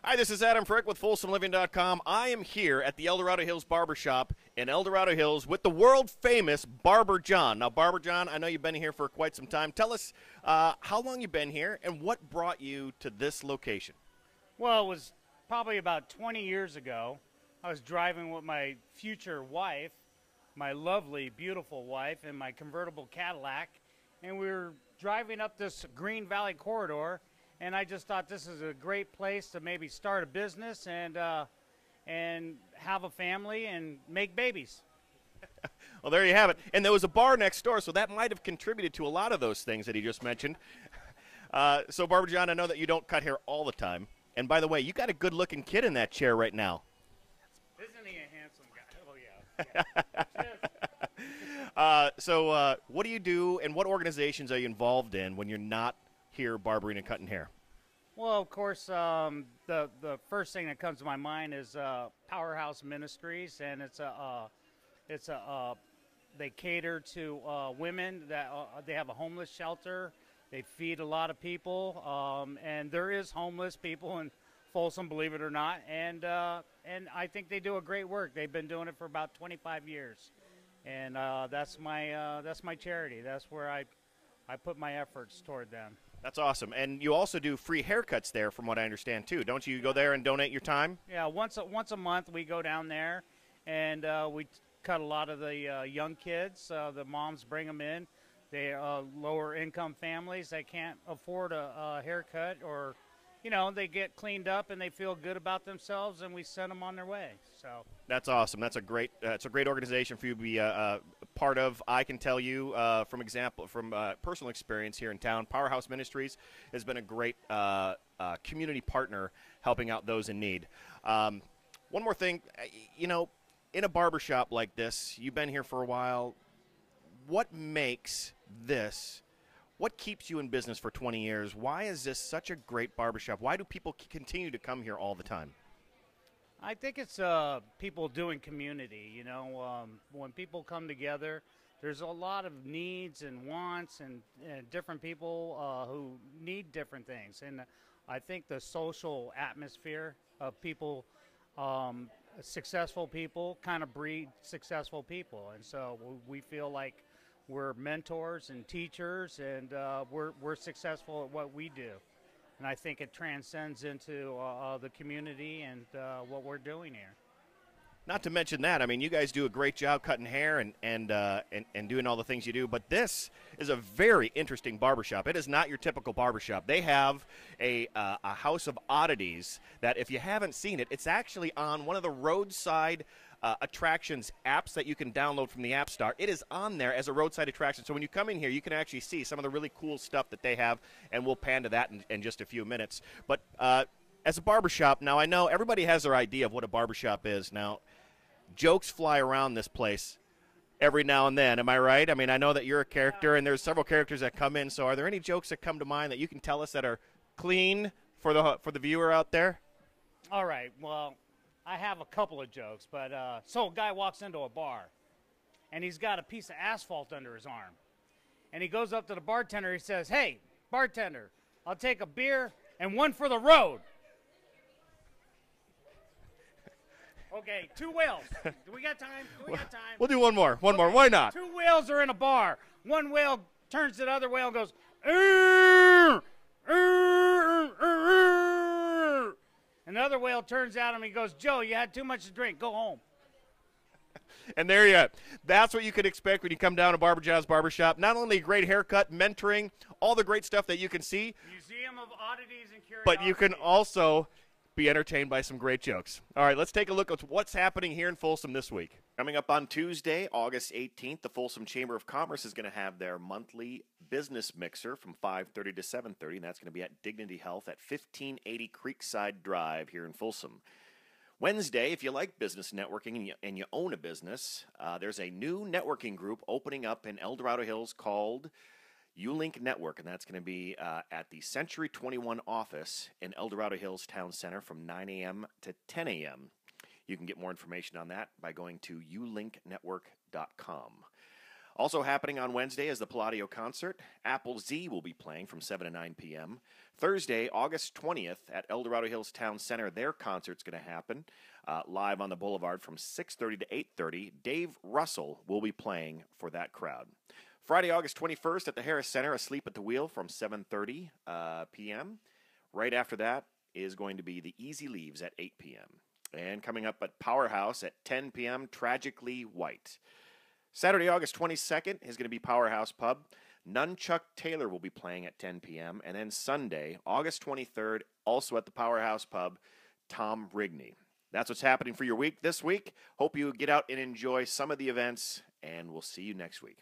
Hi, this is Adam Frick with FolsomLiving.com. I am here at the El Dorado Hills Barbershop in El Dorado Hills with the world-famous Barber John. Now, Barber John, I know you've been here for quite some time. Tell us how long you've been here and what brought you to this location. Well, it was probably about 20 years ago. I was driving with my future wife, my lovely, beautiful wife, in my convertible Cadillac, and we were driving up this Green Valley corridor, and I just thought this is a great place to maybe start a business and have a family and make babies. Well, there you have it. And there was a bar next door, so that might have contributed to a lot of those things that he just mentioned. So, Barber John, I know that you don't cut hair all the time. And by the way, you got a good-looking kid in that chair right now. Isn't he a handsome guy? Oh, yeah. So what do you do and what organizations are you involved in when you're not here barbering and cutting hair? Well, of course, the first thing that comes to my mind is Powerhouse Ministries, and they cater to women that they have a homeless shelter. They feed a lot of people, and there is homeless people in Folsom, believe it or not, and I think they do a great work. They've been doing it for about 25 years, and that's my charity. That's where I put my efforts toward them. That's awesome. And you also do free haircuts there, from what I understand, too. Don't you go there and donate your time? Yeah, once a month we go down there, and we cut a lot of the young kids. The moms bring them in. They lower income families. They can't afford a haircut, or, you know, they get cleaned up and they feel good about themselves, and we send them on their way. So that's awesome. That's a great organization for you to be a part of. I can tell you from personal experience here in town, Powerhouse Ministries has been a great community partner helping out those in need. One more thing, you know, in a barbershop like this, you've been here for a while. What makes this, what keeps you in business for 20 years? Why is this such a great barbershop? Why do people continue to come here all the time? I think it's people doing community. You know, when people come together, there's a lot of needs and wants and different people who need different things. And I think the social atmosphere of people, successful people, kind of breed successful people. And so we feel like we're mentors and teachers, and we're successful at what we do. And I think it transcends into the community and what we're doing here. Not to mention that, I mean, you guys do a great job cutting hair and doing all the things you do, but this is a very interesting barbershop. It is not your typical barbershop. They have a house of oddities that, if you haven't seen it, it's actually on one of the roadside attractions apps that you can download from the App Store. It is on there as a roadside attraction. So when you come in here, you can actually see some of the really cool stuff that they have, and we'll pan to that in just a few minutes. But as a barbershop, now I know everybody has their idea of what a barbershop is. Now, jokes fly around this place every now and then. Am I right? I mean, I know that you're a character, and there's several characters that come in. So are there any jokes that come to mind that you can tell us that are clean for the viewer out there? All right. Well, I have a couple of jokes, but so a guy walks into a bar, and he's got a piece of asphalt under his arm, and he goes up to the bartender. He says, "Hey, bartender, I'll take a beer and one for the road." Okay, two whales. Do we got time? We'll do one more. Why not? Two whales are in a bar. One whale turns to the other whale and goes, "Arr, arr, arr, arr." Another whale turns at him and he goes, "Joe, you had too much to drink. Go home." And there you go. That's what you could expect when you come down to Barber John's Barbershop. Not only a great haircut, mentoring, all the great stuff that you can see. Museum of Oddities and Curiosities. But you can also be entertained by some great jokes. All right, let's take a look at what's happening here in Folsom this week. Coming up on Tuesday, August 18th, the Folsom Chamber of Commerce is going to have their monthly business mixer from 5:30 to 7:30, and that's going to be at Dignity Health at 1580 Creekside Drive here in Folsom. Wednesday, if you like business networking and you own a business, there's a new networking group opening up in El Dorado Hills called ULink Network, and that's going to be at the Century 21 office in El Dorado Hills Town Center from 9 a.m. to 10 a.m. You can get more information on that by going to ulinknetwork.com. Also happening on Wednesday is the Palladio concert. Apple Z will be playing from 7 to 9 p.m. Thursday, August 20th at El Dorado Hills Town Center, their concert's going to happen live on the Boulevard from 6:30 to 8:30. Dave Russell will be playing for that crowd. Friday, August 21st at the Harris Center, Asleep at the Wheel from 7:30 p.m. Right after that is going to be the Easy Leaves at 8 p.m. And coming up at Powerhouse at 10 p.m., Tragically White. Saturday, August 22nd is going to be Powerhouse Pub. Nunchuck Taylor will be playing at 10 p.m. And then Sunday, August 23rd, also at the Powerhouse Pub, Tom Rigney. That's what's happening for your week this week. Hope you get out and enjoy some of the events, and we'll see you next week.